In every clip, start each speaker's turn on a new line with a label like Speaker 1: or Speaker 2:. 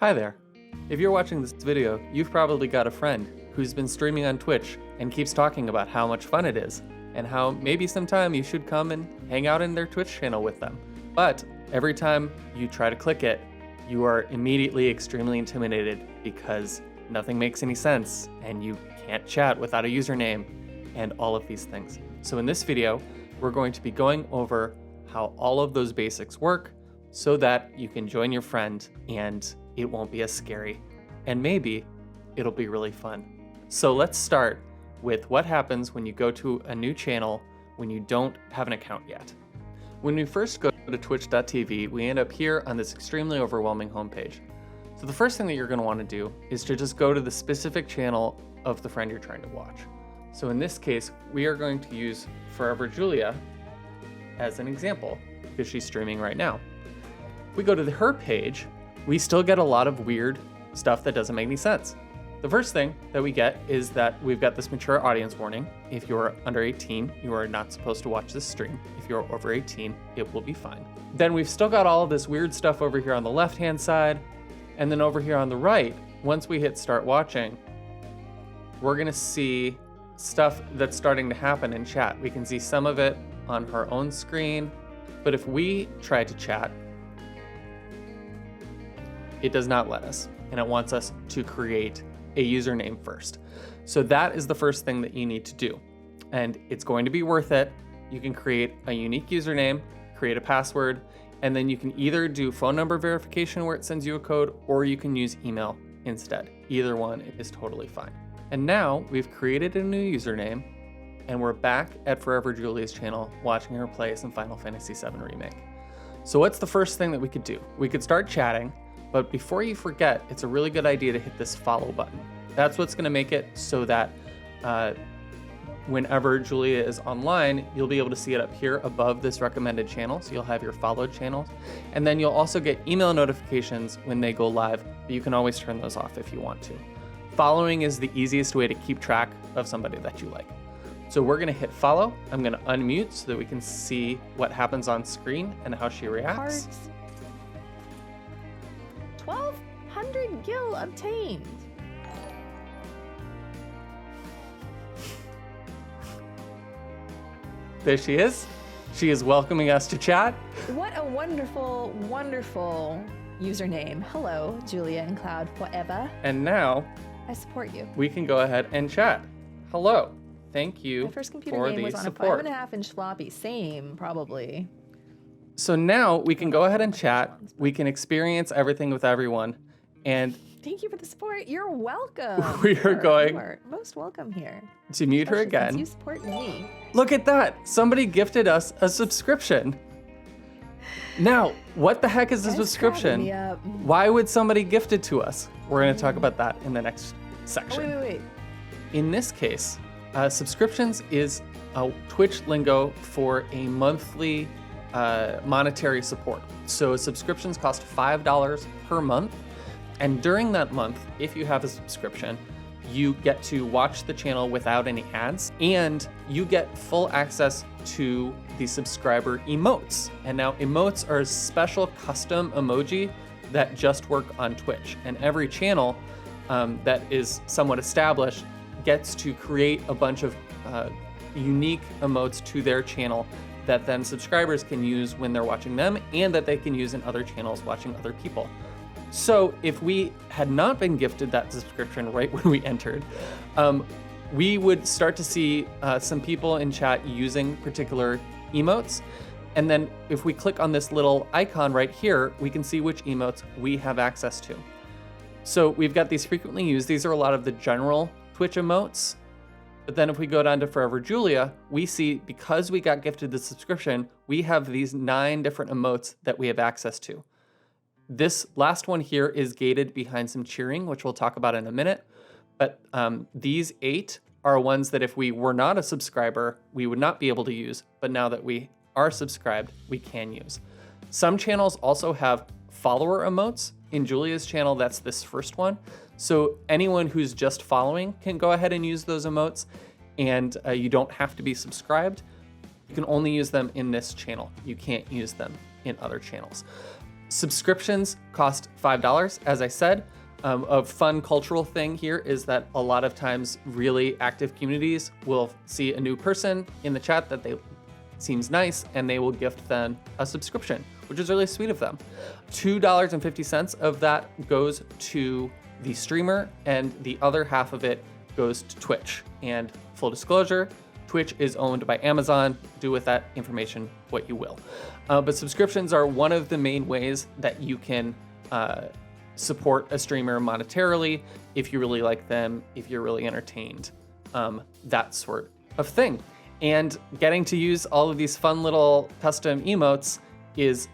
Speaker 1: Hi there. If you're watching this video, you've probably got a friend who's been streaming on Twitch and keeps talking about how much fun it is and how maybe sometime you should come and hang out in their Twitch channel with them. But every time you try to click it, you are immediately extremely intimidated because nothing makes any sense and you can't chat without a username and all of these things. So in this video, we're going to be going over how all of those basics work so that you can join your friend and it won't be as scary, and maybe it'll be really fun. So let's start with what happens when you go to a new channel when you don't have an account yet. When we first go to twitch.tv, we end up here on this extremely overwhelming homepage. So the first thing that you're going to want to do is to just go to the specific channel of the friend you're trying to watch. So in this case, we are going to use Forever Julia as an example because she's streaming right now. If we go to her page, we still get a lot of weird stuff that doesn't make any sense. The first thing that we get is that we've got this mature audience warning. If you're under 18, you are not supposed to watch this stream. If you're over 18, it will be fine. Then we've still got all of this weird stuff over here on the left-hand side. And then over here on the right, once we hit start watching, we're gonna see stuff that's starting to happen in chat. We can see some of it on her own screen, but if we try to chat, it does not let us, and it wants us to create a username first. So that is the first thing that you need to do, and it's going to be worth it. You can create a unique username, create a password, and then you can either do phone number verification where it sends you a code, or you can use email instead. Either one is totally fine. And now we've created a new username, and we're back at Forever Julia's channel watching her play some Final Fantasy VII Remake. So what's the first thing that we could do? We could start chatting. But before you forget, it's a really good idea to hit this follow button. That's what's gonna make it so that whenever Julia is online, you'll be able to see it up here above this recommended channel. So you'll have your followed channels. And then you'll also get email notifications when they go live, but you can always turn those off if you want to. Following is the easiest way to keep track of somebody that you like. So we're gonna hit follow. I'm gonna unmute so that we can see what happens on screen and how she reacts.
Speaker 2: Hearts. 1,200 gil obtained.
Speaker 1: There she is. She is welcoming us to chat.
Speaker 2: What a wonderful, wonderful username. Hello, Julia and Cloud forever.
Speaker 1: And now
Speaker 2: I support you.
Speaker 1: we can go ahead and chat. Hello. Thank you
Speaker 2: My first computer
Speaker 1: for
Speaker 2: game
Speaker 1: the
Speaker 2: was on
Speaker 1: support.
Speaker 2: a 5.5-inch floppy. Same, probably.
Speaker 1: So now we can go ahead and chat. We can experience everything with everyone. And
Speaker 2: Thank you for the support. You're welcome.
Speaker 1: We are going-
Speaker 2: You are most welcome here.
Speaker 1: to mute her
Speaker 2: Especially since
Speaker 1: again.
Speaker 2: You support me.
Speaker 1: Look at that. Somebody gifted us a subscription. Now, what the heck is a
Speaker 2: Guys,
Speaker 1: subscription?
Speaker 2: cracking me up.
Speaker 1: Why would somebody gift it to us? We're going to talk about that in the next
Speaker 2: Oh,
Speaker 1: section.
Speaker 2: wait.
Speaker 1: In this case, subscriptions is a Twitch lingo for a monthly monetary support. So subscriptions cost $5 per month. And during that month, if you have a subscription, you get to watch the channel without any ads, and you get full access to the subscriber emotes. And now emotes are a special custom emoji that just work on Twitch. And every channel that is somewhat established gets to create a bunch of unique emotes to their channel that then subscribers can use when they're watching them and that they can use in other channels watching other people. So if we had not been gifted that subscription right when we entered, we would start to see some people in chat using particular emotes. And then if we click on this little icon right here, we can see which emotes we have access to. So we've got these frequently used. These are a lot of the general Twitch emotes. But then if we go down to Forever Julia, we see because we got gifted the subscription, we have these 9 different emotes that we have access to. This last one here is gated behind some cheering, which we'll talk about in a minute. But these 8 are ones that if we were not a subscriber, we would not be able to use. But now that we are subscribed, we can use. Some channels also have follower emotes. In Julia's channel, that's this first one. So anyone who's just following can go ahead and use those emotes, and you don't have to be subscribed. You can only use them in this channel. You can't use them in other channels. Subscriptions cost $5, as I said. A fun cultural thing here is that a lot of times really active communities will see a new person in the chat that they seems nice, and they will gift them a subscription, which is really sweet of them. $2.50 of that goes to the streamer, and the other half of it goes to Twitch. And full disclosure, Twitch is owned by Amazon. Do with that information what you will. But subscriptions are one of the main ways that you can support a streamer monetarily if you really like them, if you're really entertained, that sort of thing. And getting to use all of these fun little custom emotes is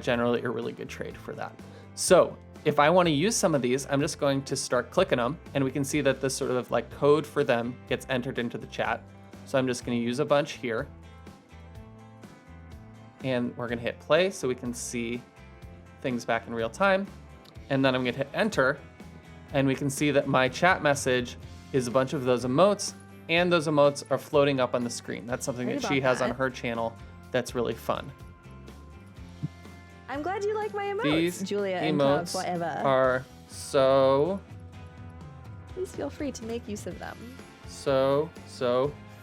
Speaker 1: generally a really good trade for that. So if I want to use some of these, I'm just going to start clicking them, and we can see that this sort of like code for them gets entered into the chat. So I'm just going to use a bunch here, and we're going to hit play so we can see things back in real time. And then I'm going to hit enter, and we can see that my chat message is a bunch of those emotes, and those emotes are floating up on the screen. That's something that she has on her channel that's really fun.
Speaker 2: I'm glad you like my emotes,
Speaker 1: These
Speaker 2: Julia and Cloud
Speaker 1: emotes
Speaker 2: forever.
Speaker 1: are so
Speaker 2: Please feel free to make use of them.
Speaker 1: so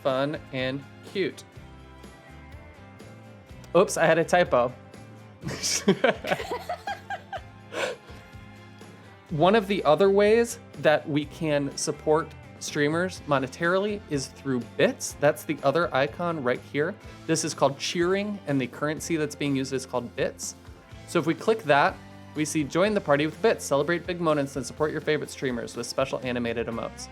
Speaker 1: fun and cute. Oops, I had a typo. One of the other ways that we can support streamers monetarily is through bits. That's the other icon right here. This is called cheering, and the currency that's being used is called bits. So if we click that, we see join the party with bits, celebrate big moments, and support your favorite streamers with special animated emotes.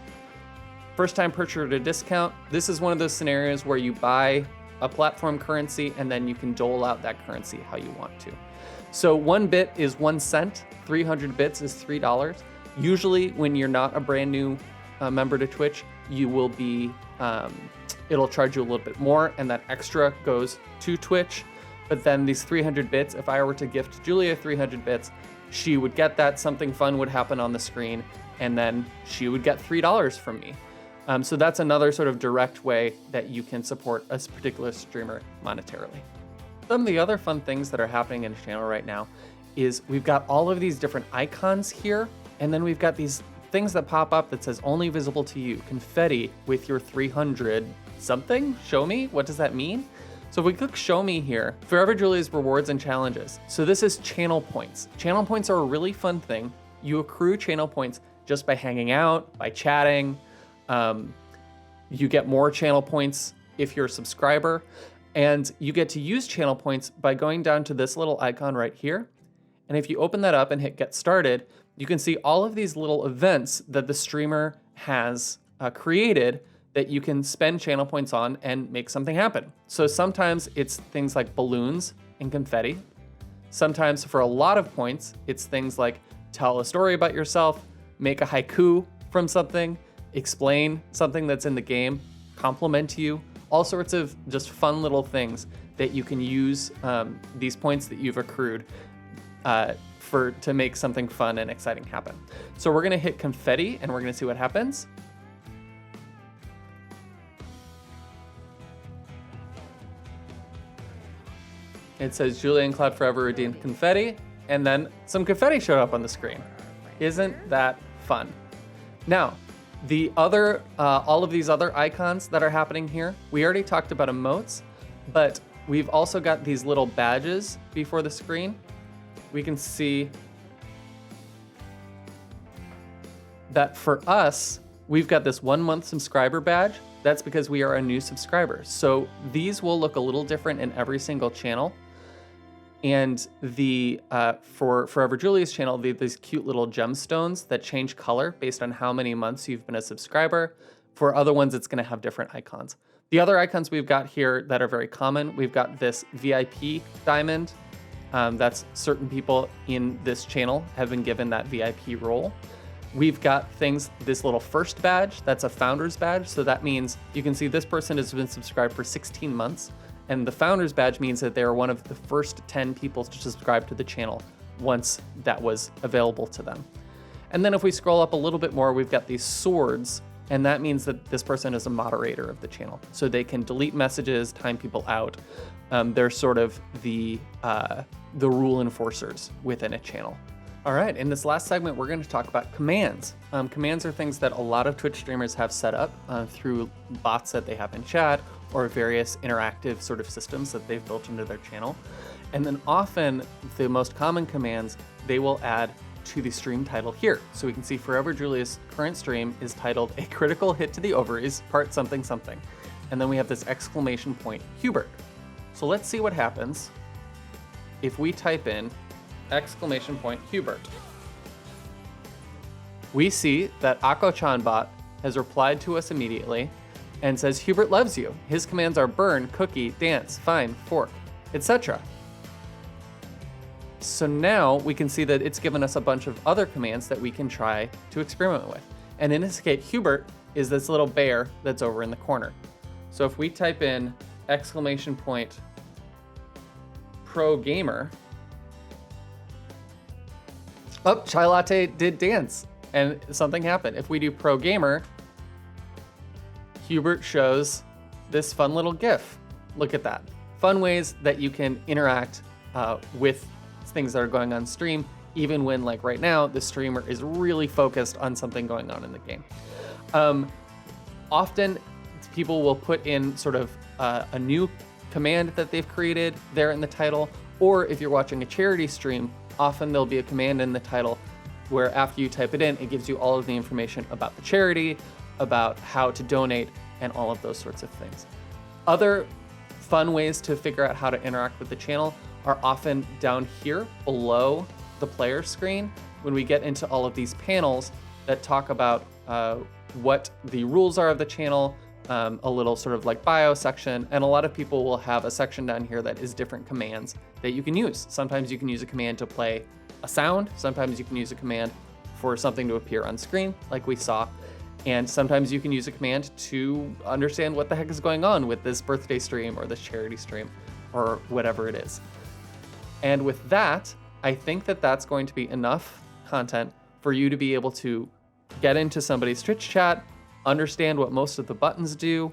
Speaker 1: First time purchaser at a discount. This is one of those scenarios where you buy a platform currency and then you can dole out that currency how you want to. So 1 bit is 1 cent, 300 bits is $3. Usually when you're not a brand new member to Twitch, you will be, it'll charge you a little bit more, and that extra goes to Twitch. But then these 300 bits, if I were to gift Julia 300 bits, she would get that, something fun would happen on the screen, and then she would get $3 from me. So that's another sort of direct way that you can support a particular streamer monetarily. Some of the other fun things that are happening in the channel right now is we've got all of these different icons here, and then we've got these things that pop up that says only visible to you, confetti with your 300 something, show me, what does that mean? So if we click show me here, Forever Julia's rewards and challenges. So this is channel points. Channel points are a really fun thing. You accrue channel points just by hanging out, by chatting. You get more channel points if you're a subscriber, and you get to use channel points by going down to this little icon right here. And if you open that up and hit get started, you can see all of these little events that the streamer has created that you can spend channel points on and make something happen. So sometimes it's things like balloons and confetti. Sometimes for a lot of points, it's things like tell a story about yourself, make a haiku from something, explain something that's in the game, compliment you, all sorts of just fun little things that you can use these points that you've accrued to make something fun and exciting happen. So we're gonna hit confetti and we're gonna see what happens. It says Julia and Cloud Forever redeemed confetti, and then some confetti showed up on the screen. Isn't that fun? Now, the other, all of these other icons that are happening here, we already talked about emotes, but we've also got these little badges before the screen. We can see that for us, we've got this 1 month subscriber badge. That's because we are a new subscriber. So these will look a little different in every single channel. And for Forever Julia's channel, these cute little gemstones that change color based on how many months you've been a subscriber. For other ones, it's gonna have different icons. The other icons we've got here that are very common, we've got this VIP diamond. That's certain people in this channel have been given that VIP role. We've got things, this little first badge, that's a founder's badge. So that means you can see this person has been subscribed for 16 months. And the founder's badge means that they're one of the first 10 people to subscribe to the channel once that was available to them. And then if we scroll up a little bit more, we've got these swords. And that means that this person is a moderator of the channel. So they can delete messages, time people out. They're sort of the rule enforcers within a channel. All right, in this last segment, we're going to talk about commands. Commands are things that a lot of Twitch streamers have set up through bots that they have in chat or various interactive sort of systems that they've built into their channel. And then often the most common commands they will add to the stream title here. So we can see Forever Julia's current stream is titled A Critical Hit to the Ovaries, Part Something Something. And then we have this exclamation point, Hubert. So let's see what happens if we type in exclamation point Hubert. We see that Ako-chan bot has replied to us immediately and says Hubert loves you. His commands are burn, cookie, dance, fine, fork, etc. So now we can see that it's given us a bunch of other commands that we can try to experiment with. And in this case, Hubert is this little bear that's over in the corner. So if we type in exclamation point pro gamer, oh, Chai Latte did dance and something happened. If we do pro gamer, Hubert shows this fun little GIF. Look at that. Fun ways that you can interact with things that are going on stream, even when, like right now, the streamer is really focused on something going on in the game. Often people will put in sort of a new command that they've created there in the title, or if you're watching a charity stream, often there'll be a command in the title where after you type it in, it gives you all of the information about the charity, about how to donate, and all of those sorts of things. Other fun ways to figure out how to interact with the channel are often down here below the player screen when we get into all of these panels that talk about what the rules are of the channel, a little sort of like bio section, and a lot of people will have a section down here that is different commands that you can use. Sometimes you can use a command to play a sound, sometimes you can use a command for something to appear on screen, like we saw, and sometimes you can use a command to understand what the heck is going on with this birthday stream or this charity stream or whatever it is. And with that, I think that that's going to be enough content for you to be able to get into somebody's Twitch chat, understand what most of the buttons do,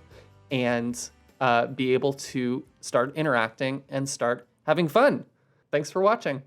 Speaker 1: and be able to start interacting and start having fun. Thanks for watching.